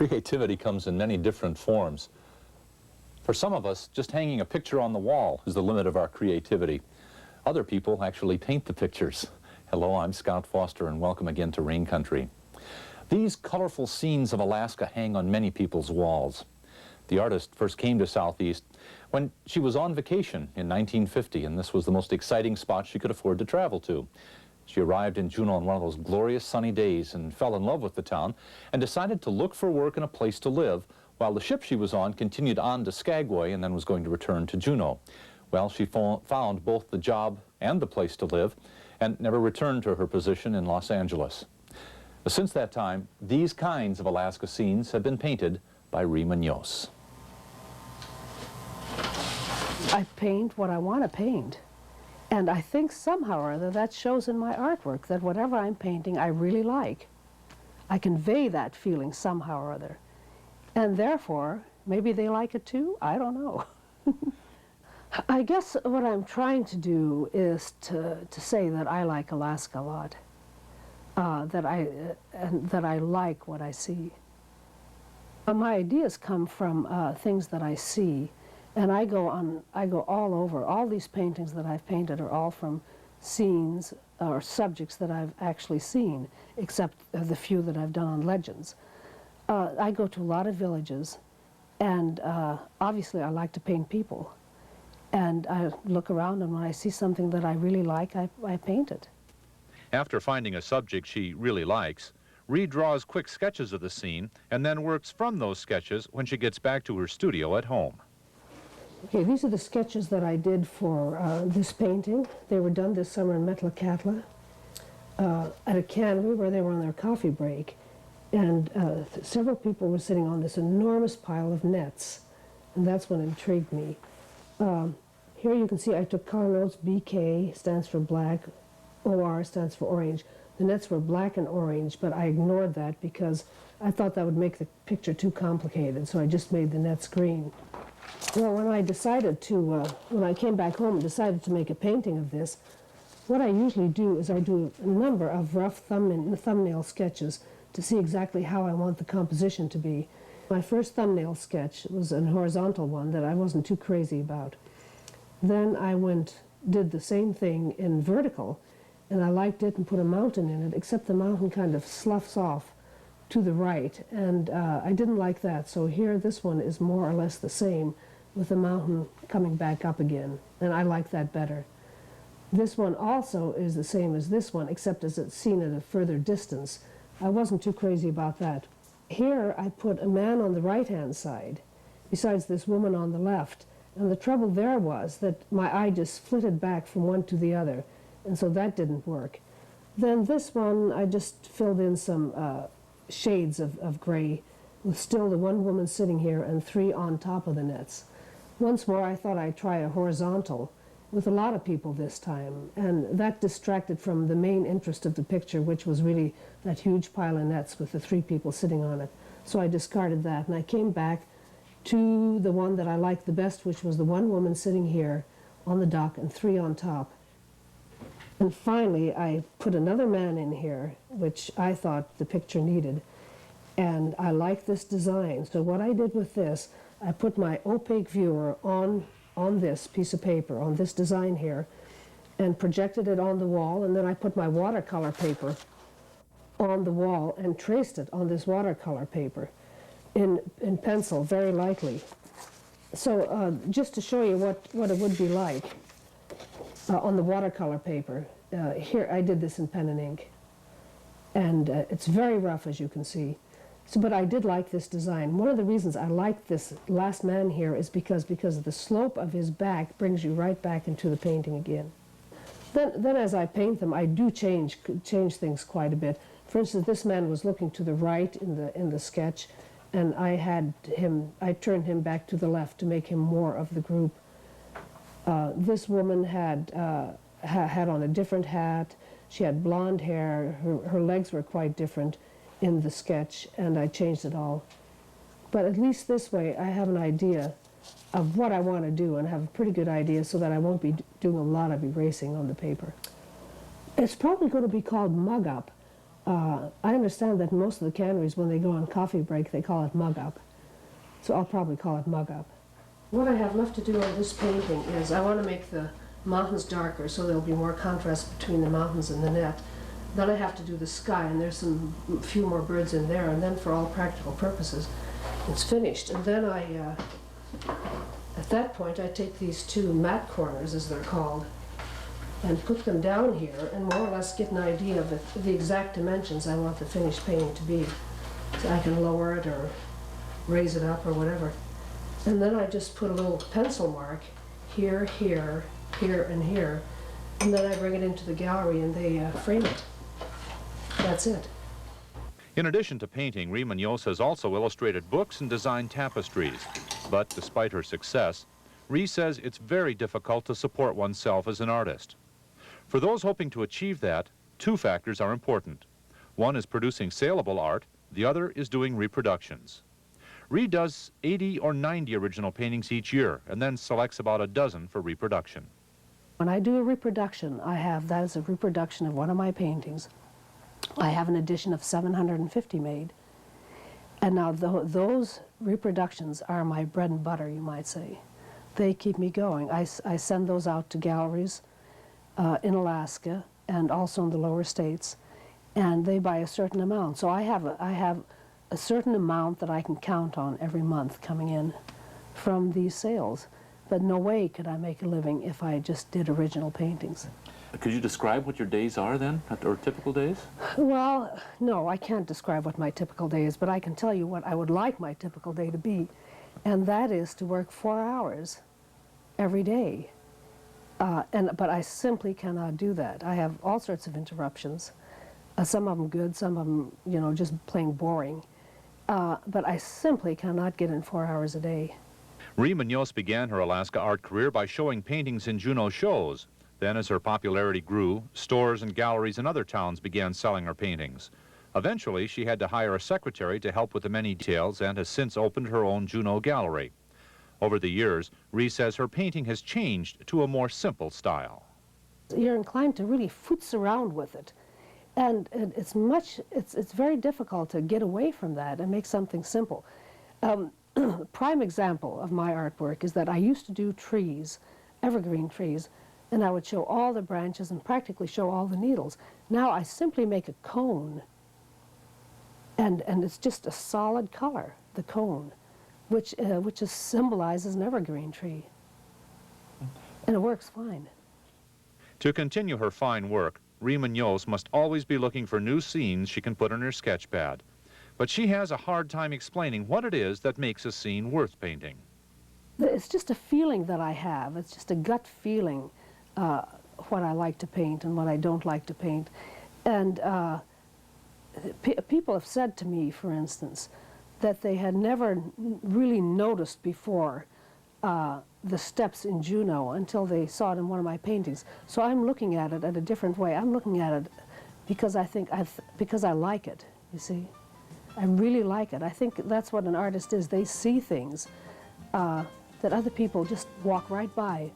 Creativity comes in many different forms. For some of us, just hanging a picture on the wall is the limit of our creativity. Other people actually paint the pictures. Hello, I'm Scout Foster, and welcome again to Rain Country. These colorful scenes of Alaska hang on many people's walls. The artist first came to Southeast when she was on vacation in 1950, and this was the most exciting spot she could afford to travel to. She arrived in Juneau on one of those glorious sunny days and fell in love with the town and decided to look for work and a place to live while the ship she was on continued on to Skagway and then was going to return to Juneau. Well, she found both the job and the place to live and never returned to her position in Los Angeles. Since that time, these kinds of Alaska scenes have been painted by Rie Muñoz. I paint what I want to paint. And I think somehow or other that shows in my artwork, that whatever I'm painting I really like. I convey that feeling somehow or other. And therefore, maybe they like it too? I don't know. I guess what I'm trying to do is to say that I like Alaska a lot. That I like what I see. My ideas come from things that I see. And I go all over. All these paintings that I've painted are all from scenes or subjects that I've actually seen, except the few that I've done on legends. I go to a lot of villages, and obviously I like to paint people. And I look around, and when I see something that I really like, I paint it. After finding a subject she really likes, Rie draws quick sketches of the scene and then works from those sketches when she gets back to her studio at home. Okay, these are the sketches that I did for this painting. They were done this summer in Metlakatla at a cannery where they were on their coffee break. And several people were sitting on this enormous pile of nets, and that's what intrigued me. Here you can see I took color notes. BK stands for black, OR stands for orange. The nets were black and orange, but I ignored that because I thought that would make the picture too complicated, so I just made the nets green. Well, when I decided to, when I came back home and decided to make a painting of this, what I usually do is I do a number of rough thumbnail sketches to see exactly how I want the composition to be. My first thumbnail sketch was a horizontal one that I wasn't too crazy about. Then I did the same thing in vertical, and I liked it and put a mountain in it, except the mountain kind of sloughs off to the right, and I didn't like that. So here, this one is more or less the same, with the mountain coming back up again, and I like that better. This one also is the same as this one, except as it's seen at a further distance. I wasn't too crazy about that. Here I put a man on the right-hand side, besides this woman on the left, and the trouble there was that my eye just flitted back from one to the other, and so that didn't work. Then this one, I just filled in some shades of gray, with still the one woman sitting here and three on top of the nets. Once more, I thought I'd try a horizontal with a lot of people this time, and that distracted from the main interest of the picture, which was really that huge pile of nets with the three people sitting on it. So I discarded that, and I came back to the one that I liked the best, which was the one woman sitting here on the dock and three on top. And finally, I put another man in here, which I thought the picture needed, and I liked this design. So what I did with this, I put my opaque viewer on this piece of paper, on this design here, and projected it on the wall, and then I put my watercolor paper on the wall and traced it on this watercolor paper in pencil, very lightly. So just to show you what it would be like on the watercolor paper, here I did this in pen and ink, and it's very rough, as you can see. So, but I did like this design. One of the reasons I like this last man here is because the slope of his back brings you right back into the painting again. Then as I paint them, I do change things quite a bit. For instance, this man was looking to the right in the sketch, and I turned him back to the left to make him more of the group. This woman had on a different hat. She had blonde hair. Her legs were quite different in the sketch, and I changed it all. But at least this way I have an idea of what I want to do and have a pretty good idea, so that I won't be doing a lot of erasing on the paper. It's probably going to be called Mug Up. I understand that most of the canneries, when they go on coffee break, they call it mug up. So I'll probably call it mug up. What I have left to do on this painting is I want to make the mountains darker so there'll be more contrast between the mountains and the net. Then I have to do the sky, and there's a few more birds in there, and then for all practical purposes, it's finished. And then at that point, I take these two matte corners, as they're called, and put them down here and more or less get an idea of the exact dimensions I want the finished painting to be. So I can lower it or raise it up or whatever. And then I just put a little pencil mark here, here, here, and here, and then I bring it into the gallery and they frame it. That's it. In addition to painting, Rie Muñoz has also illustrated books and designed tapestries. But despite her success, Rie says it's very difficult to support oneself as an artist. For those hoping to achieve that, two factors are important. One is producing saleable art, the other is doing reproductions. Rie does 80 or 90 original paintings each year and then selects about a dozen for reproduction. When I do a reproduction, that is a reproduction of one of my paintings. I have an edition of 750 made. And now those reproductions are my bread and butter, you might say. They keep me going. I send those out to galleries in Alaska and also in the lower states, and they buy a certain amount. So I have a certain amount that I can count on every month coming in from these sales. But no way could I make a living if I just did original paintings. Could you describe what your days are then, or typical days? Well, no, I can't describe what my typical day is, but I can tell you what I would like my typical day to be, and that is to work 4 hours every day. But I simply cannot do that. I have all sorts of interruptions. Some of them good, some of them, just plain boring. But I simply cannot get in 4 hours a day. Rie Muñoz began her Alaska art career by showing paintings in Juneau shows. Then, as her popularity grew, stores and galleries in other towns began selling her paintings. Eventually, she had to hire a secretary to help with the many details and has since opened her own Juneau gallery. Over the years, Rie says her painting has changed to a more simple style. You're inclined to really futz around with it. And it's very difficult to get away from that and make something simple. Prime example of my artwork is that I used to do trees, evergreen trees, and I would show all the branches and practically show all the needles. Now I simply make a cone, and it's just a solid color, the cone, which just symbolizes an evergreen tree. And it works fine. To continue her fine work, Rie Muñoz must always be looking for new scenes she can put on her sketch pad. But she has a hard time explaining what it is that makes a scene worth painting. It's just a feeling that I have. It's just a gut feeling, what I like to paint and what I don't like to paint. And people have said to me, for instance, that they had never really noticed before the steps in Juneau until they saw it in one of my paintings. So I'm looking at it in a different way. I'm looking at it because because I like it, you see. I really like it. I think that's what an artist is. They see things that other people just walk right by.